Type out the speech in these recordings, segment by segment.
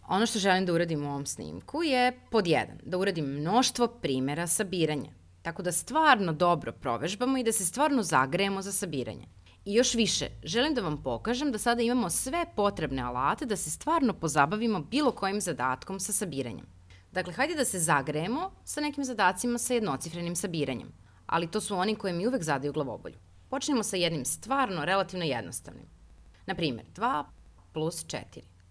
Ono što želim da uradim u ovom snimku je pod 1, da uradim mnoštvo primjera sabiranja, tako da stvarno dobro provežbamo i da se stvarno zagrejemo za sabiranje. I još više, želim da vam pokažem da sada imamo sve potrebne alate da se stvarno pozabavimo bilo kojim zadatkom sa sabiranjem. Dakle, hajde da se zagrejemo sa nekim zadacima sa jednocifrenim sabiranjem, ali to su oni koji mi uvek zadaju glavobolju. Počnemo sa jednim stvarno relativno jednostavnim. Naprimjer, 2 plus 4.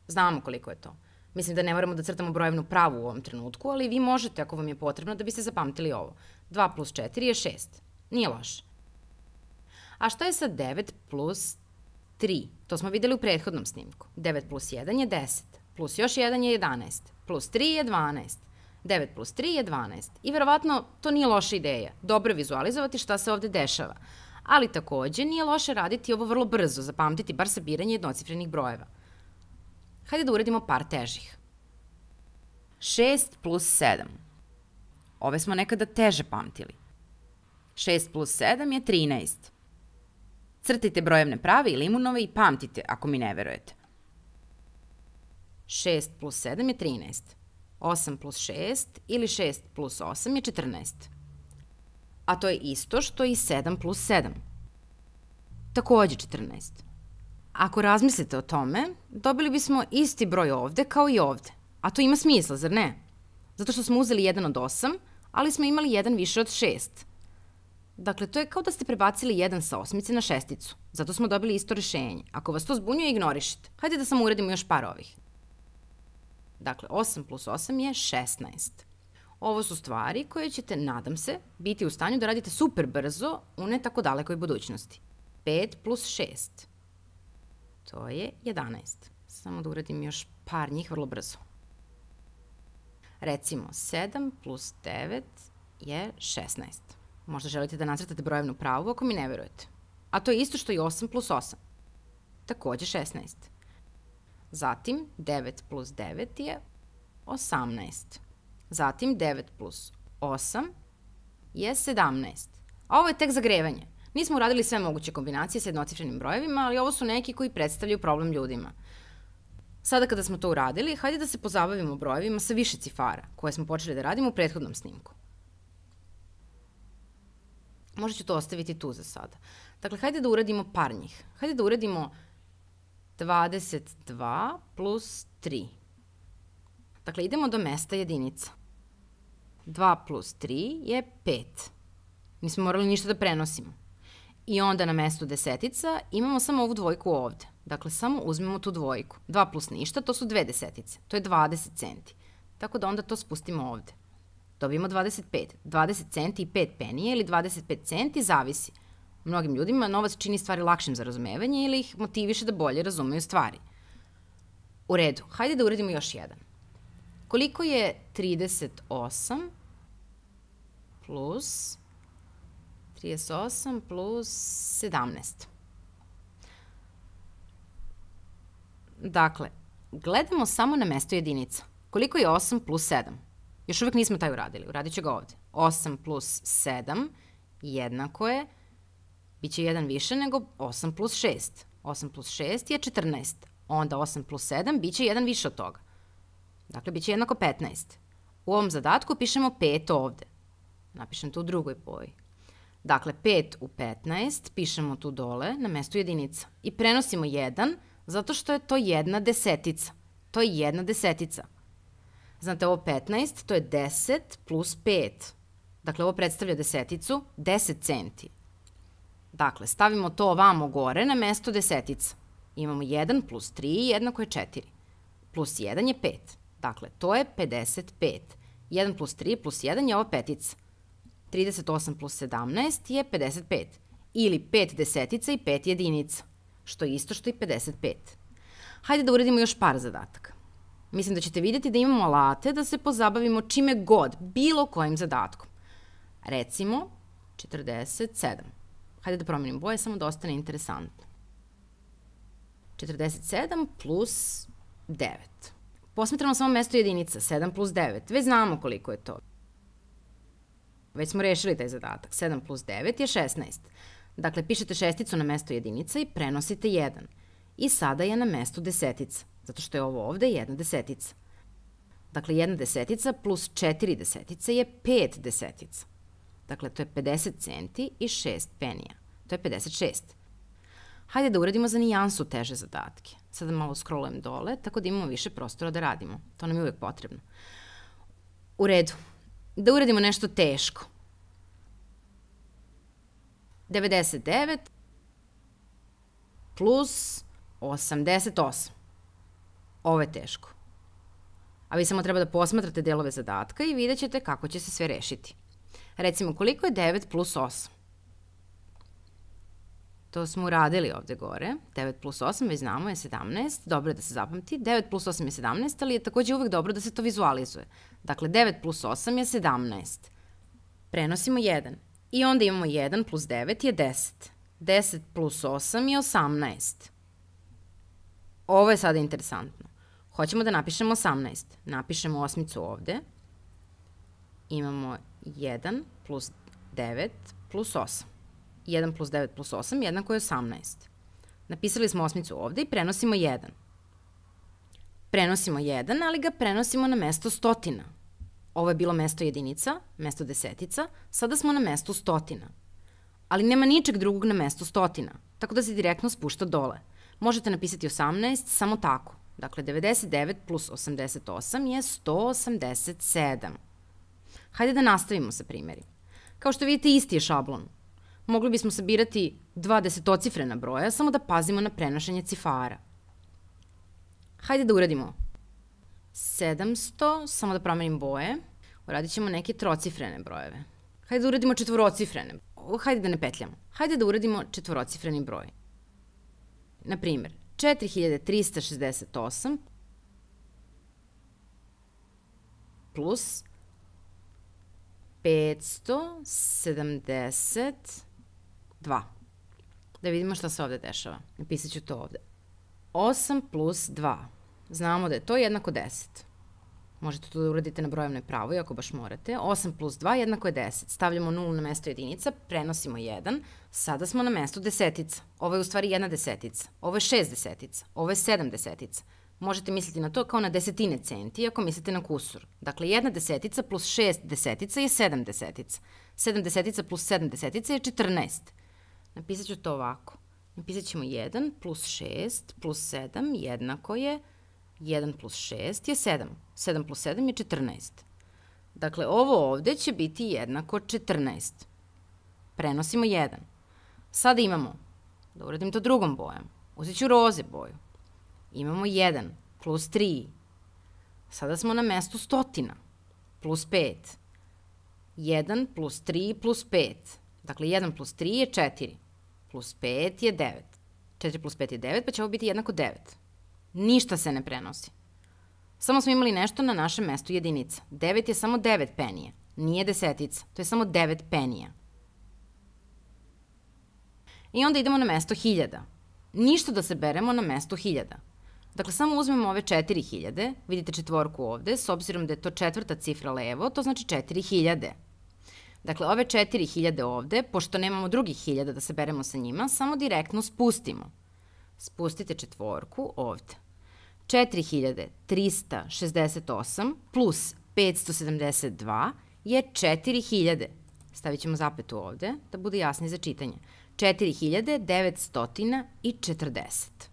Znamo koliko je to. Mislim da ne moramo da crtamo brojevnu pravu u ovom trenutku, ali vi možete ako vam je potrebno da biste zapamtili ovo. 2 plus 4 je 6. Nije loše. A šta je sa 9 plus 3? To smo videli u prethodnom snimku. 9 plus 1 je 10, plus još 1 je 11, plus 3 je 12. 9 plus 3 je 12. I verovatno to nije loša ideja. Dobro je vizualizovati šta se ovde dešava. Ali takođe nije loše raditi ovo vrlo brzo, zapamtiti bar sabiranje jednocifrenih brojeva. Hajde da uradimo par težih. 6 plus 7. Ove smo nekada teže pamtili. 6 plus 7 je 13. Crtajte brojevne prave ili imunove i pamtite ako mi ne verujete. 6 plus 7 je 13. 8 plus 6 ili 6 plus 8 je 14. A to je isto što i 7 plus 7. Takođe 14. Ako razmislite o tome, dobili bismo isti broj ovde kao i ovde. A to ima smisla, zar ne? Zato što smo uzeli 1 od 8, ali smo imali 1 više od 6. Dakle, to je kao da ste prebacili 1 sa osmice na šesticu. Zato smo dobili isto rešenje. Ako vas to zbunjuje, ignorišite. Hajde da samo uradimo još par ovih. Dakle, 8 plus 8 je 16. Ovo su stvari koje ćete, nadam se, biti u stanju da radite super brzo u ne tako dalekoj budućnosti. 5 plus 6. To je 11. Samo da uradim još par njih vrlo brzo. Recimo, 7 plus 9 je 16. Možda želite da nacrtate brojevnu pravu ako mi ne verujete. A to je isto što i 8 plus 8. Takođe 16. Zatim, 9 plus 9 je 18. Zatim, 9 plus 8 je 17. A ovo je tek zagrevanje. Nismo uradili sve moguće kombinacije sa jednocifrenim brojevima, ali ovo su neki koji predstavljaju problem ljudima. Sada kada smo to uradili, hajde da se pozabavimo brojevima sa više cifara, koje smo počeli da radimo u prethodnom snimku. Možda ću to ostaviti tu za sada. Dakle, hajde da uradimo par njih. Hajde da uradimo 22 plus 3. Dakle, idemo do mesta jedinica. 2 plus 3 je 5. Nismo morali ništa da prenosimo. I onda na mestu desetica imamo samo ovu dvojku ovde. Dakle, samo uzmemo tu dvojku. 2 plus ništa, to su 2 desetice. To je 20 centi. Tako da onda to spustimo ovde. Dobijemo 25. 20 centi i 5 penije ili 25 centi, zavisi. Mnogim ljudima novac čini stvari lakšim za razumevanje ili ih motiviše da bolje razumeju stvari. U redu, hajde da uradimo još jedan. Koliko je 38 plus 17? Dakle, gledamo samo na mesto jedinica. Koliko je 8 plus 7? Još uvek nismo taj uradili, uradit ću ga ovde. 8 plus 7 jednako je, bit će 1 više nego 8 plus 6. 8 plus 6 je 14. Onda 8 plus 7 bit će 1 više od toga. Dakle, bit će jednako 15. U ovom zadatku pišemo 5 ovde. Napišem to u drugoj boji. Dakle, 5 u 15 pišemo tu dole na mestu jedinica. I prenosimo 1 zato što je to 1 desetica. To je 1 desetica. Znate, ovo 15, to je 10 plus 5. Dakle, ovo predstavlja deseticu, 10 centi. Dakle, stavimo to ovamo gore na mesto desetica. Imamo 1 plus 3 jednako je 4. Plus 1 je 5. Dakle, to je 55. 1 plus 3 plus 1 je ova petica. 38 plus 17 je 55. Ili 5 desetica i 5 jedinica. Što je isto što i 55. Hajde da uradimo još par zadataka. Mislim da ćete vidjeti da imamo alate da se pozabavimo čime god, bilo kojim zadatkom. Recimo, 47. Hajde da promenim boje, samo da ostane interesantno. 47 plus 9. Posmetramo samo mesto jedinica, 7 plus 9. Već znamo koliko je to. Već smo rešili taj zadatak. 7 plus 9 je 16. Dakle, pišete šesticu na mesto jedinica i prenosite 1. I sada je na mestu desetica, zato što je ovo ovde 1 desetica. Dakle, 1 desetica plus 4 desetice je 5 desetica. Dakle, to je 50 centi i 6 penija. To je 56. Hajde da uradimo za nijansu teže zadatke. Sada malo scrollujem dole, tako da imamo više prostora da radimo. To nam je uvek potrebno. U redu. Da uradimo nešto teško. 99 plus 88. Ovo je teško. A vi samo treba da posmatrate delove zadatka i vidjet ćete kako će se sve rešiti. Recimo, koliko je 9 plus 8? To smo uradili ovde gore. 9 plus 8, već znamo, je 17. Dobro je da se zapamti. 9 plus 8 je 17, ali je takođe uvek dobro da se to vizualizuje. Dakle, 9 plus 8 je 17. Prenosimo 1. I onda imamo 1 plus 9 je 10. 10 plus 8 je 18. Ovo je sada interesantno. Hoćemo da napišemo 18. Napišemo osmicu ovde. Imamo 1 plus 9 plus 8. 1 plus 9 plus 8 jednako je 18. Napisali smo osmicu ovde i prenosimo 1. Prenosimo 1, ali ga prenosimo na mesto stotina. Ovo je bilo mesto jedinica, mesto desetica, sada smo na mestu stotina. Ali nema ničeg drugog na mestu stotina, tako da se direktno spušta dole. Možete napisati 18 samo tako. Dakle, 99 plus 88 je 187. Hajde da nastavimo sa primjerima. Kao što vidite, isti je šablon. Mogli bismo sabirati dva desetocifrena broja, samo da pazimo na prenošenje cifara. Hajde da uradimo 700, samo da promenim boje. Uradit ćemo neke trocifrene brojeve. Hajde da uradimo četvorocifrene. Hajde da ne petljamo. Hajde da uradimo četvorocifreni broj. Naprimer, 4368 plus 572. Da vidimo šta se ovde dešava. Napisat ću to ovde. 8 plus 2. Znamo da je to jednako 10. Možete to da uradite na brojevnoj pravoj ako baš morate. 8 plus 2 jednako je 10. Stavljamo 0 na mesto jedinica, prenosimo 1. Sada smo na mestu desetica. Ovo je u stvari jedna desetica. Ovo je 6 desetica. Ovo je 7 desetica. Možete misliti na to kao na desetine centi ako mislite na kusur. Dakle, jedna desetica plus 6 desetica je 7 desetica. 7 desetica plus 7 desetica je 14. Napisat ću to ovako. Napisat ćemo 1 plus 6 plus 7 jednako je 1 plus 6 je 7. 7 plus 7 je 14. Dakle, ovo ovde će biti jednako 14. Prenosimo 1. Sada imamo, da uradim to drugom bojom, uzet ću roze boju. Imamo 1 plus 3. Sada smo na mestu stotina. Plus 5. 1 plus 3 plus 5. Dakle, 1 plus 3 je 4. Plus 5 je 9. 4 plus 5 je 9, pa će ovo biti jednako 9. Ništa se ne prenosi. Samo smo imali nešto na našem mestu jedinica. 9 je samo 9 penija. Nije desetica. To je samo 9 penija. I onda idemo na mesto hiljada. Ništa da se beremo na mesto hiljada. Dakle, samo uzmemo ove 4000, vidite četvorku ovde, s obzirom da je to četvrta cifra levo, to znači 4000. Dakle, ove 4000 ovde, pošto nemamo drugih hiljada da se beremo sa njima, samo direktno spustimo. Spustite četvorku ovde. 4368 plus 572 je 4000. Stavit ćemo zapetu ovde, da bude jasnije za čitanje. 4940.